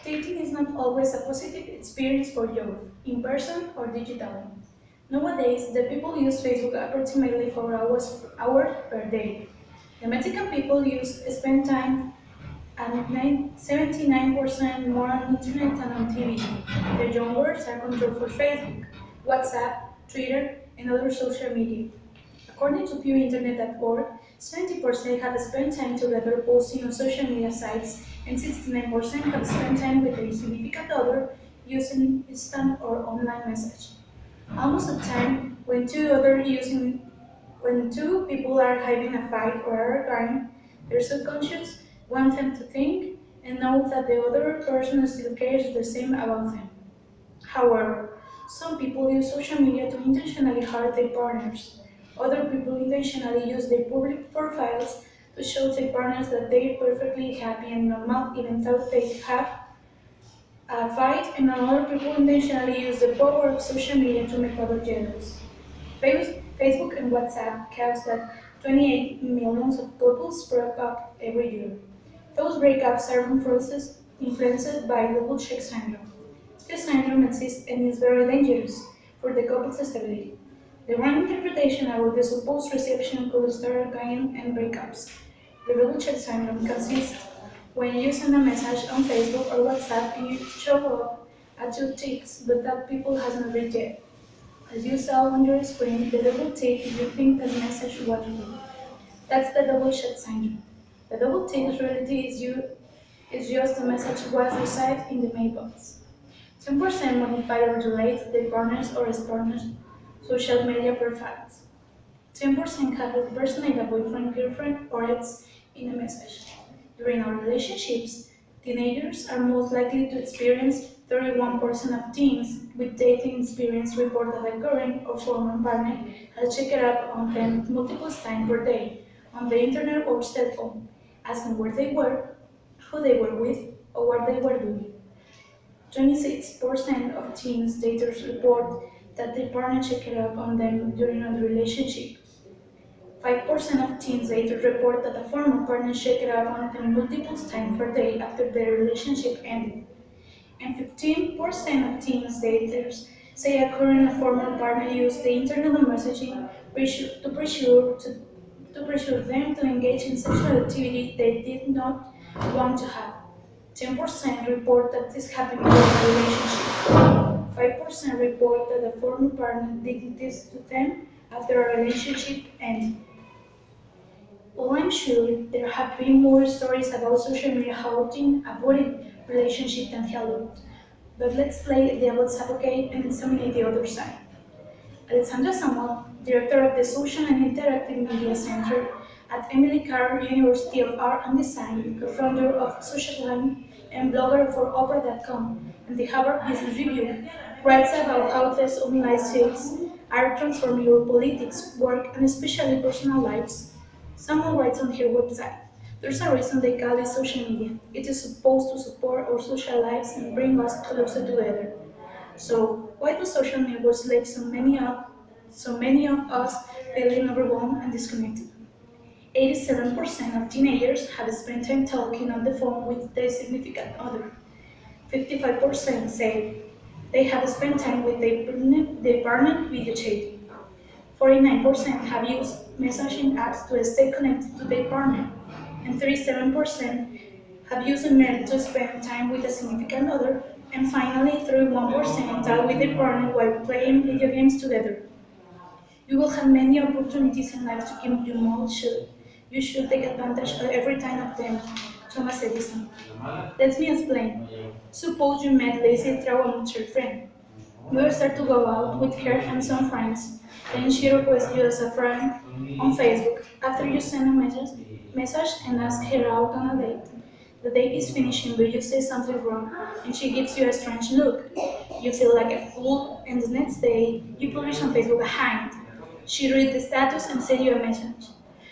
Dating is not always a positive experience for youth, in person or digitally. Nowadays, the people use Facebook approximately 4 hours per day. The Mexican people spend time and 79% more on internet than on TV. The youngers are controlled for Facebook, WhatsApp, Twitter, and other social media. According to PewInternet.org, 70% have spent time together posting on social media sites, and 69% have spent time with a significant other using instant or online message. Almost the time when two people are having a fight or are arguing, their subconscious wants them to think and know that the other person still cares the same about them. However, some people use social media to intentionally hurt their partners. Other people intentionally use their public profiles to show their partners that they are perfectly happy and normal even though they have a fight, and other people intentionally use the power of social media to make others jealous. Facebook and WhatsApp cause that 28 millions of couples break up every year. Those breakups are influenced by double check syndrome. This syndrome exists and is very dangerous for the couple's stability. The wrong interpretation about the supposed reception could start arguing and breakups. The double check syndrome consists when you send a message on Facebook or WhatsApp and you show up at two ticks, but that people has not read yet. As you saw on your screen, the double tick you think that message was read. That's the double check syndrome. The double tick reality is just the message was received in the mailbox. 10% modify or delete their partners or ex-partners' social media profiles. 10% have impersonate a boyfriend, girlfriend, or ex in a message. During our relationships, teenagers are most likely to experience 31% of teens with dating experience report that a current or former partner has checked up on them multiple times per day on the internet or cell phone, asking where they were, who they were with, or what they were doing. 26% of teens daters report that their partner checked up on them during a relationship. 5% of teens daters report that a former partner checked up on them multiple times per day after their relationship ended. And 15% of teens daters say a current or former partner used the internet or messaging to pressure them to engage in sexual activity they did not want to have. 10% report that this happened during a relationship. 5% report that the former partner did this to them after a relationship ended. Well, I'm sure there have been more stories about social media hurting a budding relationship than helping. But let's play devil's advocate and examine the other side. Alexandra Samuel, director of the Social and Interactive Media Center at Emily Carr University of Art and Design, co-founder of Socialline and blogger for Oprah.com and the Harvard Business Review, writes about how these online sites are transforming your politics, work, and especially personal lives. Someone writes on her website, there's a reason they call it social media. It is supposed to support our social lives and bring us closer together. So why do social networks leave so many of us feeling overwhelmed and disconnected? 87% of teenagers have spent time talking on the phone with their significant other. 55% say they have spent time with their partner video chatting. 49% have used messaging apps to stay connected to their partner. And 37% have used email to spend time with a significant other. And finally, 31% talk with their partner while playing video games together. You will have many opportunities in life to keep your mouth shut. You should take advantage of every time of them. Thomas Edison. Let me explain. Suppose you met Lacey through a mutual friend. You will start to go out with her and some friends. Then she requests you as a friend on Facebook. After you send a message and ask her out on a date. The date is finishing, but you say something wrong, and she gives you a strange look. You feel like a fool, and the next day you publish on Facebook a hint. She reads the status and sends you a message.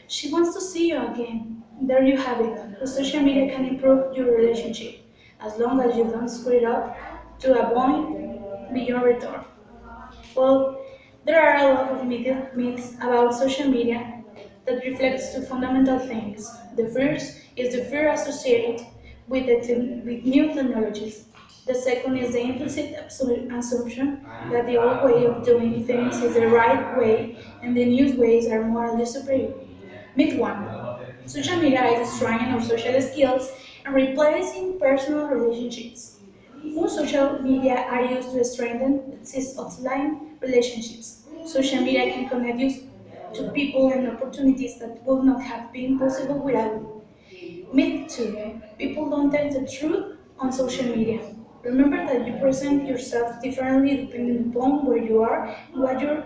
She wants to see you again. There you have it. The social media can improve your relationship, as long as you don't screw it up to a point beyond return. Well, there are a lot of myths about social media that reflects two fundamental things. The first is the fear associated with new technologies. The second is the implicit assumption that the old way of doing things is the right way and the new ways are morally superior. Myth 1. Social media is destroying our social skills and replacing personal relationships. Most social media are used to strengthen exist offline relationships. Social media can connect you to people and opportunities that would not have been possible without it. Myth 2. People don't tell the truth on social media. Remember that you present yourself differently depending upon where you are and what you're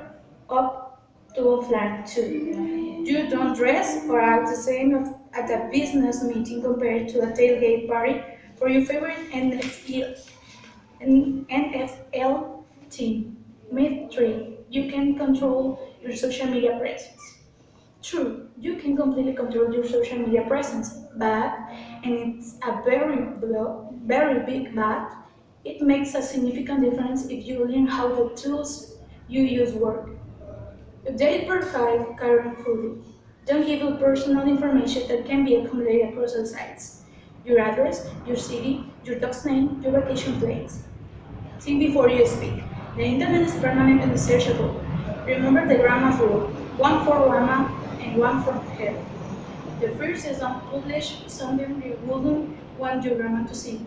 up to offline too. You don't dress or act the same at a business meeting compared to a tailgate party for your favorite NFL team. Myth 3. You can control your social media presence. True, you can completely control your social media presence, but, and it's a very big but, it makes a significant difference if you learn how the tools you use work. Update profile carefully. Don't give out personal information that can be accumulated across all sites. Your address, your city, your dog's name, your vacation place. Think before you speak. The internet is permanent and searchable. Remember the grandma's rule: one for grandma and one for her. The first is don't publish something you wouldn't want your grandma to see.